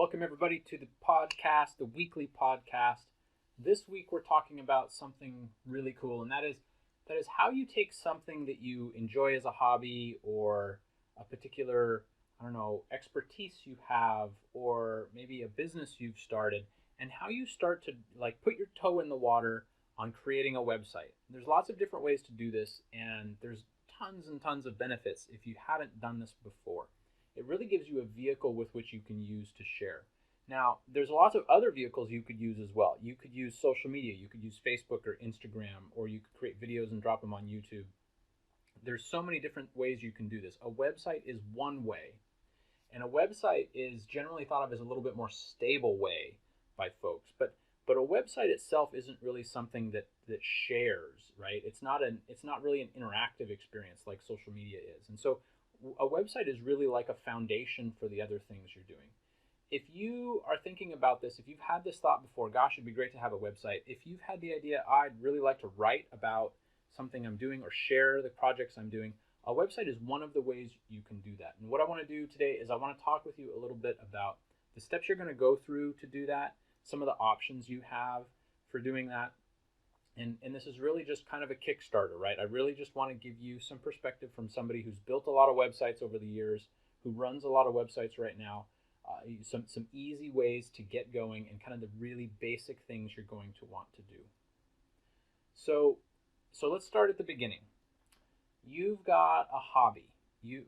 Welcome everybody to the podcast, the weekly podcast. This week we're talking about something really cool, and that is how you take something that you enjoy as a hobby or a particular, expertise you have, or maybe a business you've started, and how you start to put your toe in the water on creating a website. There's lots of different ways to do this, and there's tons and tons of benefits if you haven't done this before. It really gives you a vehicle with which you can use to share. Now, there's lots of other vehicles you could use as well. You could use social media. You could use Facebook or Instagram, or you could create videos and drop them on YouTube. There's so many different ways you can do this. A website is one way, and a website is generally thought of as a little bit more stable way by folks. But a website itself isn't really something that shares, right? It's not really an interactive experience like social media is. And so a website is really like a foundation for the other things you're doing. If you are thinking about this, if you've had this thought before, gosh, it'd be great to have a website. If you've had the idea, I'd really like to write about something I'm doing or share the projects I'm doing, a website is one of the ways you can do that. And what I want to do today is I want to talk with you a little bit about the steps you're going to go through to do that, some of the options you have for doing that. And this is really just kind of a Kickstarter, right? I really just want to give you some perspective from somebody who's built a lot of websites over the years, who runs a lot of websites right now, some easy ways to get going and kind of the really basic things you're going to want to do. So let's start at the beginning. You've got a hobby.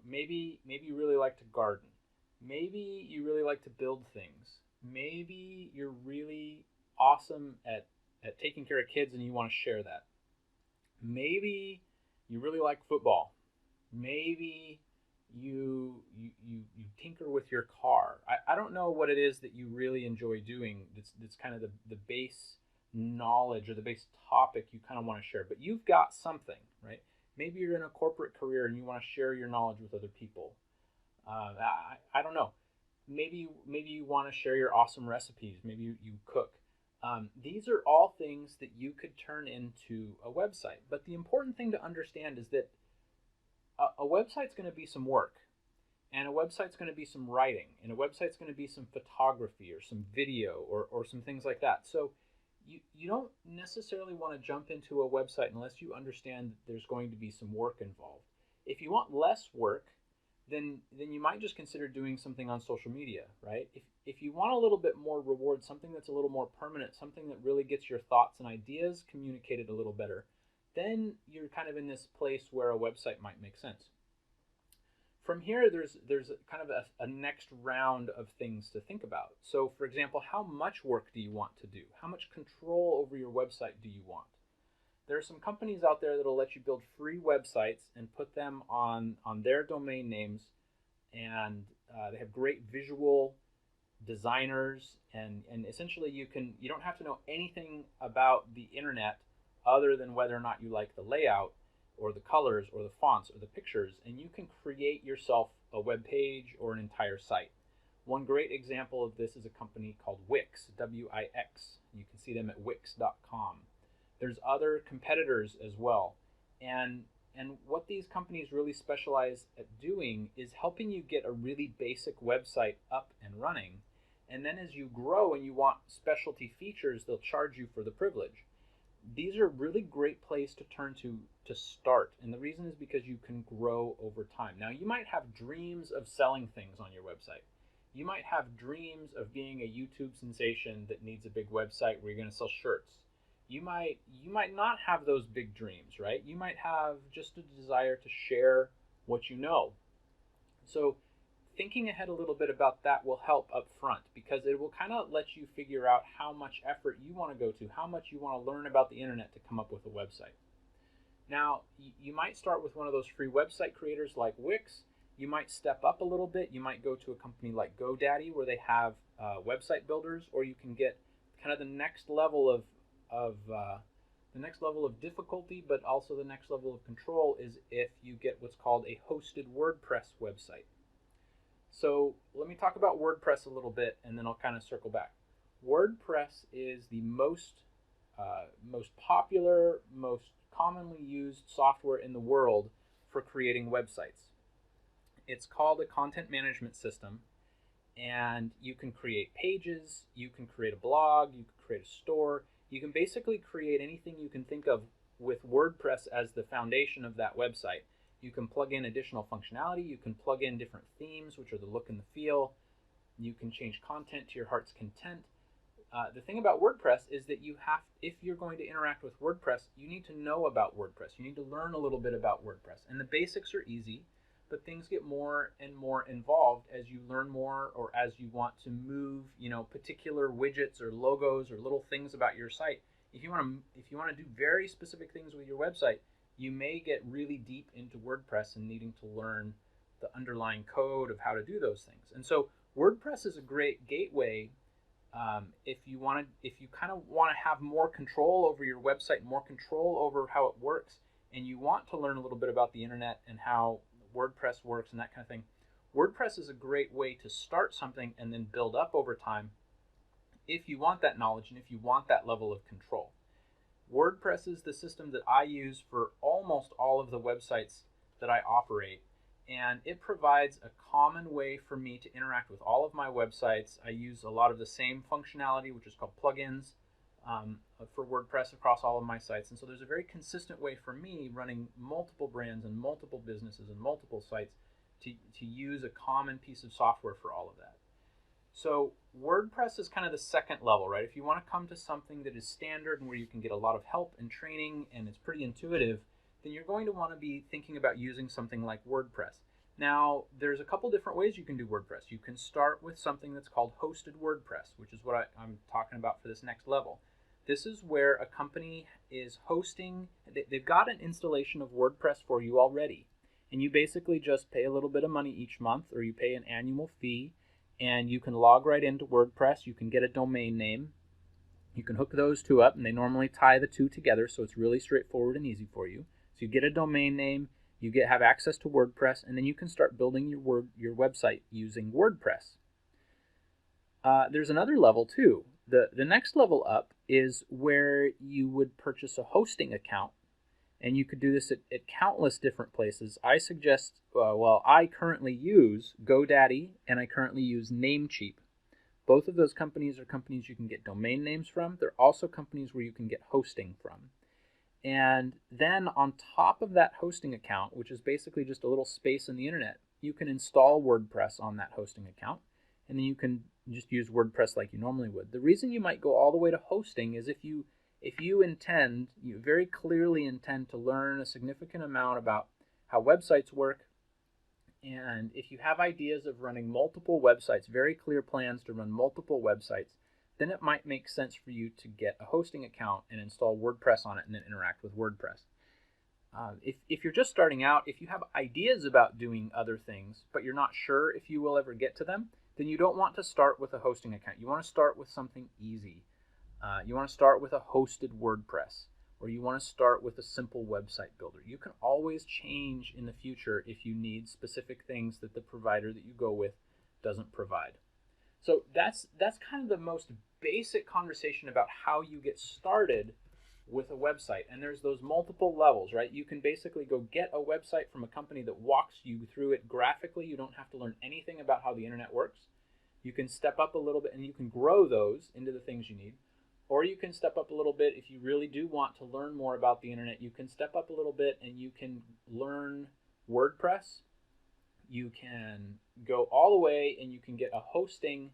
Maybe you really like to garden. Maybe you really like to build things. Maybe you're really awesome at taking care of kids and you want to share that. Maybe you really like football. Maybe you tinker with your car. I don't know what it is that you really enjoy doing. That's kind of the base knowledge or the base topic you kind of want to share. But you've got something, right? Maybe you're in a corporate career and you want to share your knowledge with other people. I don't know. Maybe you want to share your awesome recipes. Maybe you cook. These are all things that you could turn into a website. But the important thing to understand is that a website's going to be some work, and a website's going to be some writing, and a website's going to be some photography or some video or some things like that. So you don't necessarily want to jump into a website unless you understand that there's going to be some work involved. If you want less work, then you might just consider doing something on social media, right? If you want a little bit more reward, something that's a little more permanent, something that really gets your thoughts and ideas communicated a little better, then you're kind of in this place where a website might make sense. From here, there's kind of a next round of things to think about. So, for example, how much work do you want to do? How much control over your website do you want? There are some companies out there that'll let you build free websites and put them on their domain names, and they have great visual designers, and essentially you don't have to know anything about the internet other than whether or not you like the layout or the colors or the fonts or the pictures, and you can create yourself a web page or an entire site. One great example of this is a company called Wix, W-I-X. You can see them at wix.com. There's other competitors as well. And what these companies really specialize at doing is helping you get a really basic website up and running. And then as you grow and you want specialty features, they'll charge you for the privilege. These are a really great place to turn to start. And the reason is because you can grow over time. Now, you might have dreams of selling things on your website. You might have dreams of being a YouTube sensation that needs a big website where you're going to sell shirts. You might not have those big dreams, right? You might have just a desire to share what you know. So thinking ahead a little bit about that will help up front, because it will kind of let you figure out how much effort you want to go to, how much you want to learn about the internet to come up with a website. Now, you might start with one of those free website creators like Wix. You might step up a little bit. You might go to a company like GoDaddy where they have website builders, or you can get kind of the next level of difficulty, but also the next level of control is if you get what's called a hosted WordPress website. So let me talk about WordPress a little bit, and then I'll kind of circle back. WordPress is the most popular, most commonly used software in the world for creating websites. It's called a content management system, and you can create pages, you can create a blog, you can create a store. You can basically create anything you can think of with WordPress as the foundation of that website. You can plug in additional functionality, you can plug in different themes, which are the look and the feel. You can change content to your heart's content. The thing about WordPress is that if you're going to interact with WordPress, you need to know about WordPress. You need to learn a little bit about WordPress. And the basics are easy, but things get more and more involved as you learn more, or as you want to move, particular widgets or logos or little things about your site. If you want to do very specific things with your website, you may get really deep into WordPress and needing to learn the underlying code of how to do those things. And so WordPress is a great gateway if you kind of want to have more control over your website, more control over how it works, and you want to learn a little bit about the internet and how WordPress works and that kind of thing. WordPress is a great way to start something and then build up over time if you want that knowledge and if you want that level of control. WordPress is the system that I use for almost all of the websites that I operate, and it provides a common way for me to interact with all of my websites. I use a lot of the same functionality, which is called plugins, for WordPress across all of my sites. And so there's a very consistent way for me, running multiple brands and multiple businesses and multiple sites, to use a common piece of software for all of that. So WordPress is kind of the second level, right? If you want to come to something that is standard and where you can get a lot of help and training and it's pretty intuitive, then you're going to want to be thinking about using something like WordPress. Now, there's a couple different ways you can do WordPress. You can start with something that's called hosted WordPress, which is what I'm talking about for this next level. This is where a company is hosting, they've got an installation of WordPress for you already. And you basically just pay a little bit of money each month, or you pay an annual fee, and you can log right into WordPress. You can get a domain name. You can hook those two up, and they normally tie the two together, so it's really straightforward and easy for you. So you get a domain name, you have access to WordPress, and then you can start building your website using WordPress. There's another level too. The next level up is where you would purchase a hosting account, and you could do this at countless different places. I suggest, I currently use GoDaddy, and I currently use Namecheap. Both of those companies are companies you can get domain names from. They're also companies where you can get hosting from. And then on top of that hosting account, which is basically just a little space in the internet, you can install WordPress on that hosting account, and then you can just use WordPress like you normally would. The reason you might go all the way to hosting is if you very clearly intend to learn a significant amount about how websites work, and if you have ideas of running multiple websites, very clear plans to run multiple websites, then it might make sense for you to get a hosting account and install WordPress on it and then interact with WordPress. If you're just starting out, if you have ideas about doing other things, but you're not sure if you will ever get to them, then you don't want to start with a hosting account. You want to start with something easy. You want to start with a hosted WordPress, or you want to start with a simple website builder. You can always change in the future if you need specific things that the provider that you go with doesn't provide. So that's kind of the most basic conversation about how you get started with a website. And there's those multiple levels, right? You can basically go get a website from a company that walks you through it graphically. You don't have to learn anything about how the internet works. You can step up a little bit and you can grow those into the things you need. Or you can step up a little bit if you really do want to learn more about the internet. You can step up a little bit and you can learn WordPress. You can go all the way and you can get a hosting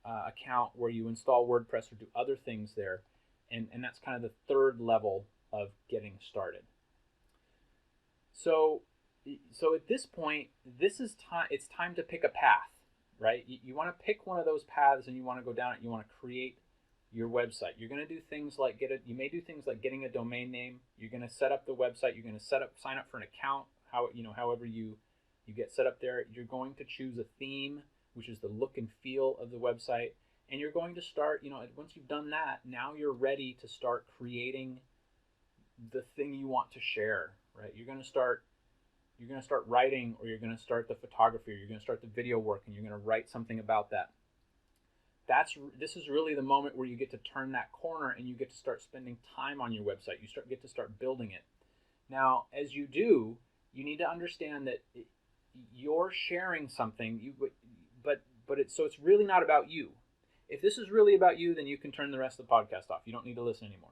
account where you install WordPress or do other things there. And that's kind of the third level of getting started. So at this point, it's time to pick a path, right? You want to pick one of those paths and you want to go down it. You want to create your website. You're going to do things like you may do things like getting a domain name. You're going to set up the website. You're going to sign up for an account. However you get set up there. You're going to choose a theme, which is the look and feel of the website. And you're going to start, once you've done that, now you're ready to start creating the thing you want to share, right? You're going to start writing, or you're going to start the photography, or you're going to start the video work, and you're going to write something about that. This is really the moment where you get to turn that corner and you get to start spending time on your website. You get to start building it. Now, as you do, you need to understand that you're sharing something, but but it's really not about you. If this is really about you, then you can turn the rest of the podcast off. You don't need to listen anymore.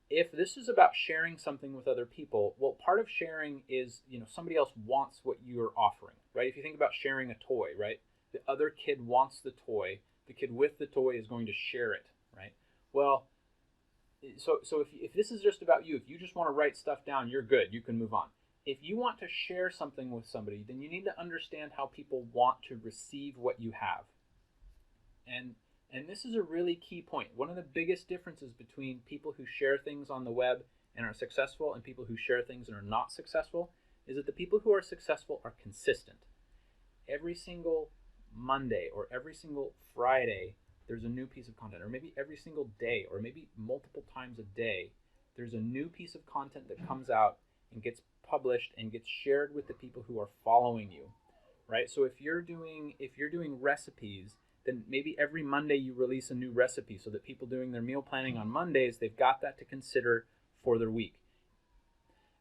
If this is about sharing something with other people, well, part of sharing is, somebody else wants what you're offering, right? If you think about sharing a toy, right? The other kid wants the toy. The kid with the toy is going to share it, right? Well, so if this is just about you, if you just want to write stuff down, you're good. You can move on. If you want to share something with somebody, then you need to understand how people want to receive what you have. And this is a really key point. One of the biggest differences between people who share things on the web and are successful and people who share things and are not successful is that the people who are successful are consistent. Every single Monday or every single Friday, there's a new piece of content, or maybe every single day, or maybe multiple times a day, there's a new piece of content that comes out and gets published and gets shared with the people who are following you, right? So if you're doing recipes, then maybe every Monday you release a new recipe so that people doing their meal planning on Mondays, they've got that to consider for their week.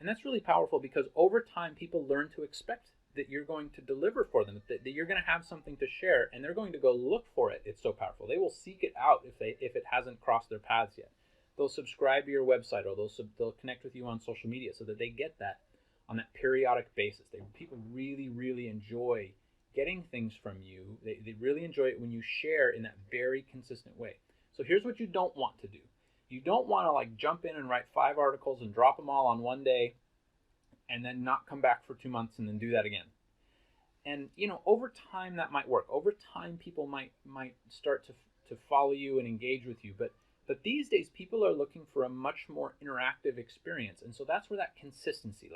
And that's really powerful because over time, people learn to expect that you're going to deliver for them, that you're going to have something to share, and they're going to go look for it. It's so powerful. They will seek it out if it hasn't crossed their paths yet. They'll subscribe to your website, or they'll connect with you on social media so that they get that on that periodic basis. People really, really enjoy getting things from you. They really enjoy it when you share in that very consistent way. So here's what you don't want to do. You don't want to jump in and write 5 articles and drop them all on one day and then not come back for 2 months and then do that again. And over time that might work. Over time people might start to follow you and engage with you. But these days people are looking for a much more interactive experience. And so that's where that consistency,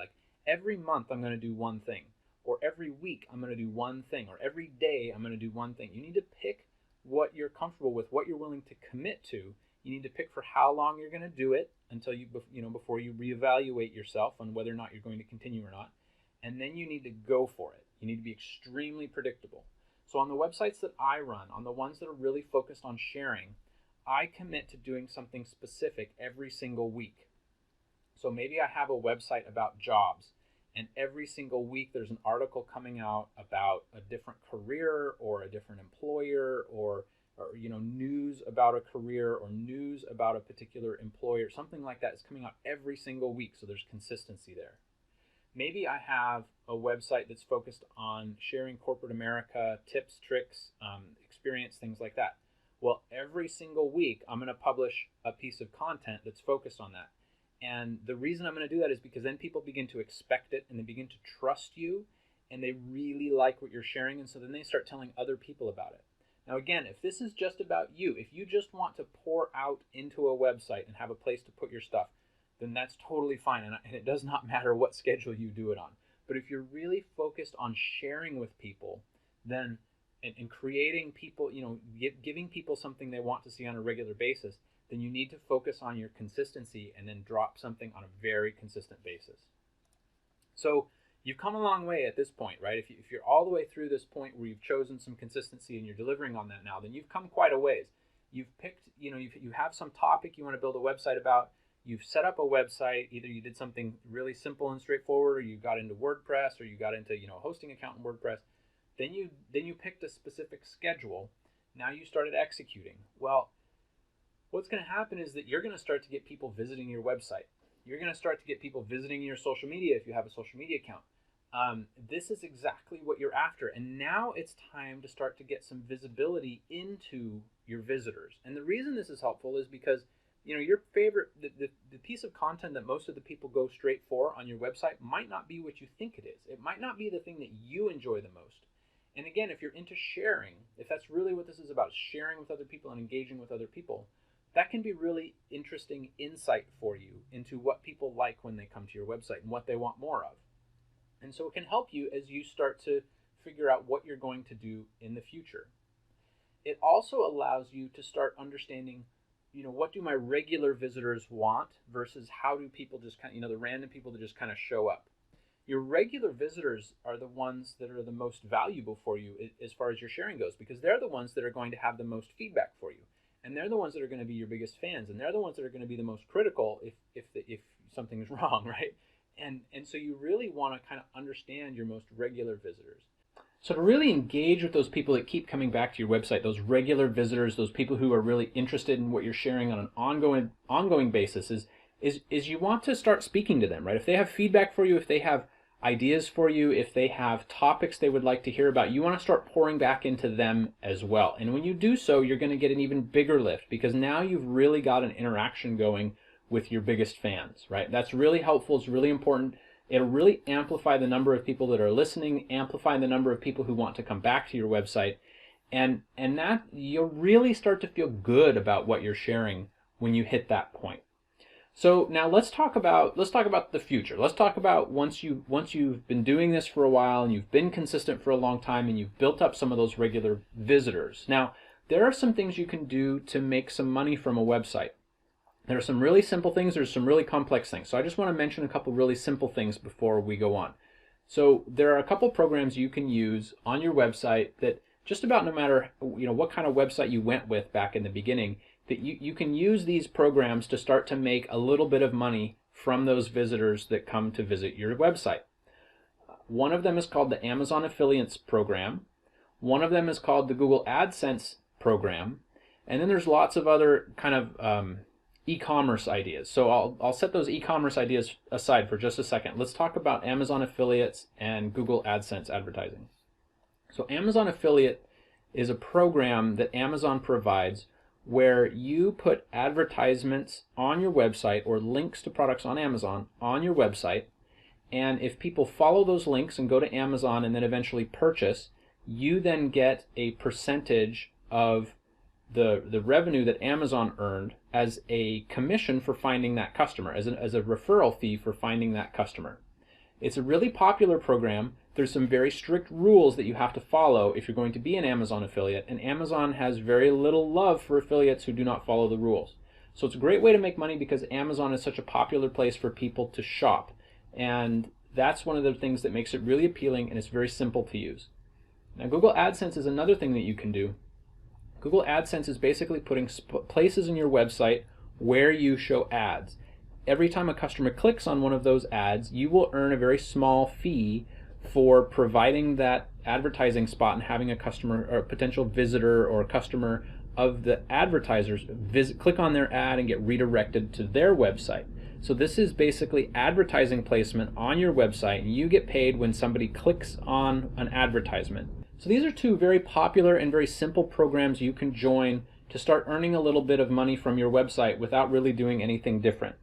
every month I'm going to do one thing, or every week I'm going to do one thing, or every day I'm going to do one thing. You need to pick what you're comfortable with, what you're willing to commit to. You need to pick for how long you're going to do it until before you reevaluate yourself on whether or not you're going to continue or not. And then you need to go for it. You need to be extremely predictable. So on the websites that I run, on the ones that are really focused on sharing, I commit to doing something specific every single week. So maybe I have a website about jobs, and every single week there's an article coming out about a different career or a different employer, or news about a career or news about a particular employer. Something like that is coming out every single week, so there's consistency there. Maybe I have a website that's focused on sharing corporate America, tips, tricks, experience, things like that. Well, every single week I'm going to publish a piece of content that's focused on that. And the reason I'm going to do that is because then people begin to expect it and they begin to trust you, and they really like what you're sharing, and so then they start telling other people about it. Now again, if this is just about you, if you just want to pour out into a website and have a place to put your stuff, then that's totally fine, and it does not matter what schedule you do it on. But if you're really focused on sharing with people, then and creating people, giving people something they want to see on a regular basis, then you need to focus on your consistency and then drop something on a very consistent basis. So you've come a long way at this point, right? If you're all the way through this point where you've chosen some consistency and you're delivering on that now, then you've come quite a ways. You've picked, you have some topic you want to build a website about. You've set up a website. Either you did something really simple and straightforward, or you got into WordPress, or you got into a hosting account in WordPress. Then you picked a specific schedule. Now you started executing. Well, what's going to happen is that you're going to start to get people visiting your website. You're going to start to get people visiting your social media if you have a social media account. This is exactly what you're after. And now it's time to start to get some visibility into your visitors. And the reason this is helpful is because your favorite, the piece of content that most of the people go straight for on your website might not be what you think it is. It might not be the thing that you enjoy the most. And again, if you're into sharing, if that's really what this is about, sharing with other people and engaging with other people, that can be really interesting insight for you into what people like when they come to your website and what they want more of. And so it can help you as you start to figure out what you're going to do in the future. It also allows you to start understanding, what do my regular visitors want versus how do people just the random people that just kind of show up. Your regular visitors are the ones that are the most valuable for you as far as your sharing goes, because they're the ones that are going to have the most feedback for you. And they're the ones that are going to be your biggest fans, and they're the ones that are going to be the most critical if something's wrong, right? And so you really want to kind of understand your most regular visitors. So to really engage with those people that keep coming back to your website, those regular visitors, those people who are really interested in what you're sharing on an ongoing basis, is you want to start speaking to them, right? If they have feedback for you, if they have ideas for you, if they have topics they would like to hear about, you want to start pouring back into them as well. And when you do so, you're going to get an even bigger lift, because now you've really got an interaction going with your biggest fans, right? That's really helpful. It's really important. It'll really amplify the number of people that are listening, amplify the number of people who want to come back to your website, and that you'll really start to feel good about what you're sharing when you hit that point. So now let's talk about the future. Let's talk about once you've been doing this for a while and you've been consistent for a long time and you've built up some of those regular visitors. Now, there are some things you can do to make some money from a website. There are some really simple things, there's some really complex things. So I just want to mention a couple really simple things before we go on. So there are a couple programs you can use on your website that just about no matter what kind of website you went with back in the beginning, that you can use these programs to start to make a little bit of money from those visitors that come to visit your website. One of them is called the Amazon Affiliates program. One of them is called the Google Adsense program. And then there's lots of other kind of e-commerce ideas. So I'll set those e-commerce ideas aside for just a second. Let's talk about Amazon Affiliates and Google AdSense advertising. So Amazon Affiliate is a program that Amazon provides where you put advertisements on your website or links to products on Amazon on your website, and if people follow those links and go to Amazon and then eventually purchase, you then get a percentage of the revenue that Amazon earned as a commission for finding that customer, as a referral fee for finding that customer. It's a really popular program. There's some very strict rules that you have to follow if you're going to be an Amazon affiliate, and Amazon has very little love for affiliates who do not follow the rules. So it's a great way to make money because Amazon is such a popular place for people to shop, and that's one of the things that makes it really appealing, and it's very simple to use. Now, Google AdSense is another thing that you can do. Google AdSense is basically putting places in your website where you show ads. Every time a customer clicks on one of those ads, you will earn a very small fee for providing that advertising spot and having a customer or a potential visitor or customer of the advertisers click on their ad and get redirected to their website. So this is basically advertising placement on your website, and you get paid when somebody clicks on an advertisement. So these are two very popular and very simple programs you can join to start earning a little bit of money from your website without really doing anything different.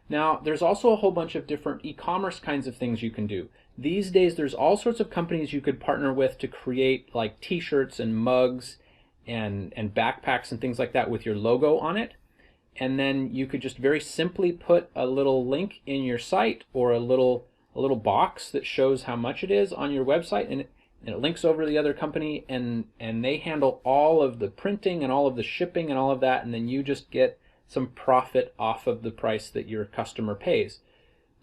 Now, there's also a whole bunch of different e-commerce kinds of things you can do. These days, there's all sorts of companies you could partner with to create like t-shirts and mugs and backpacks and things like that with your logo on it. And then you could just very simply put a little link in your site or a little box that shows how much it is on your website, and it links over to the other company, and they handle all of the printing and all of the shipping and all of that, and then you just get some profit off of the price that your customer pays.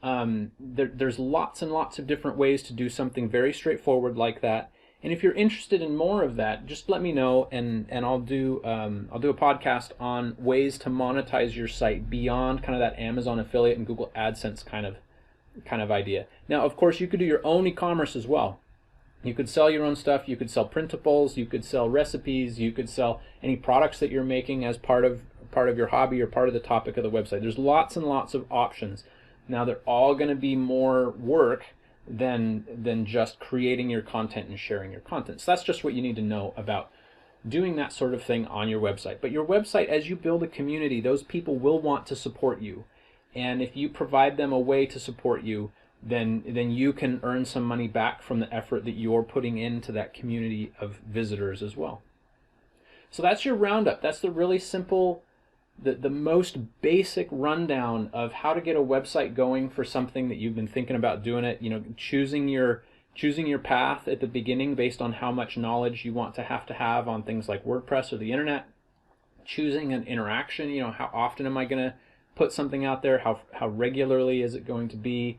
There's lots and lots of different ways to do something very straightforward like that. And if you're interested in more of that, just let me know, and I'll do a podcast on ways to monetize your site beyond kind of that Amazon affiliate and Google AdSense kind of idea. Now, of course, you could do your own e-commerce as well. You could sell your own stuff. You could sell printables. You could sell recipes. You could sell any products that you're making as part of your hobby or part of the topic of the website. There's lots and lots of options. Now, they're all going to be more work than just creating your content and sharing your content. So that's just what you need to know about doing that sort of thing on your website. But your website, as you build a community, those people will want to support you. And if you provide them a way to support you, then you can earn some money back from the effort that you're putting into that community of visitors as well. So that's your roundup. That's the really simple, the most basic rundown of how to get a website going for something that you've been thinking about doing it. Choosing your path at the beginning based on how much knowledge you want to have on things like WordPress or the internet. Choosing an interaction. How often am I going to put something out there? How regularly is it going to be?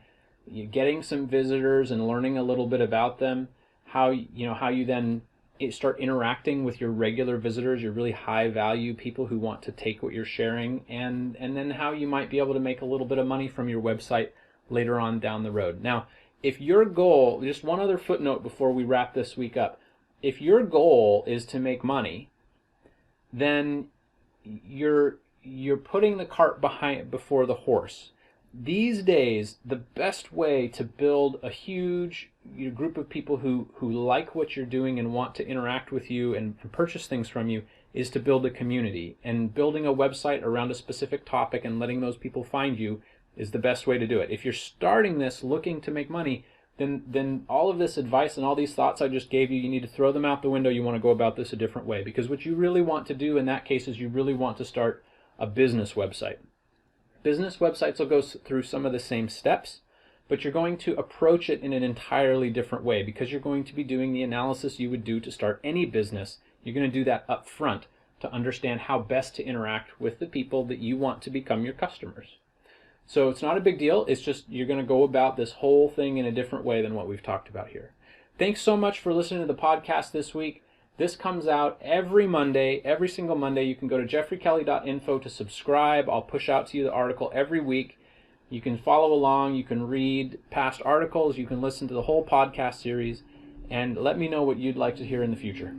Getting some visitors and learning a little bit about them. How you then start interacting with your regular visitors, your really high value people who want to take what you're sharing, and then how you might be able to make a little bit of money from your website later on down the road. Now, if your goal, just one other footnote before we wrap this week up, if your goal is to make money, then you're putting the cart before the horse. These days, the best way to build a huge group of people who like what you're doing and want to interact with you and purchase things from you is to build a community. And building a website around a specific topic and letting those people find you is the best way to do it. If you're starting this looking to make money, then all of this advice and all these thoughts I just gave you, you need to throw them out the window. You want to go about this a different way, because what you really want to do in that case is you really want to start a business website. Business websites will go through some of the same steps, but you're going to approach it in an entirely different way, because you're going to be doing the analysis you would do to start any business. You're going to do that up front to understand how best to interact with the people that you want to become your customers. So it's not a big deal. It's just you're going to go about this whole thing in a different way than what we've talked about here. Thanks so much for listening to the podcast this week. This comes out every Monday, every single Monday. You can go to jeffreykelly.info to subscribe. I'll push out to you the article every week. You can follow along. You can read past articles. You can listen to the whole podcast series. And let me know what you'd like to hear in the future.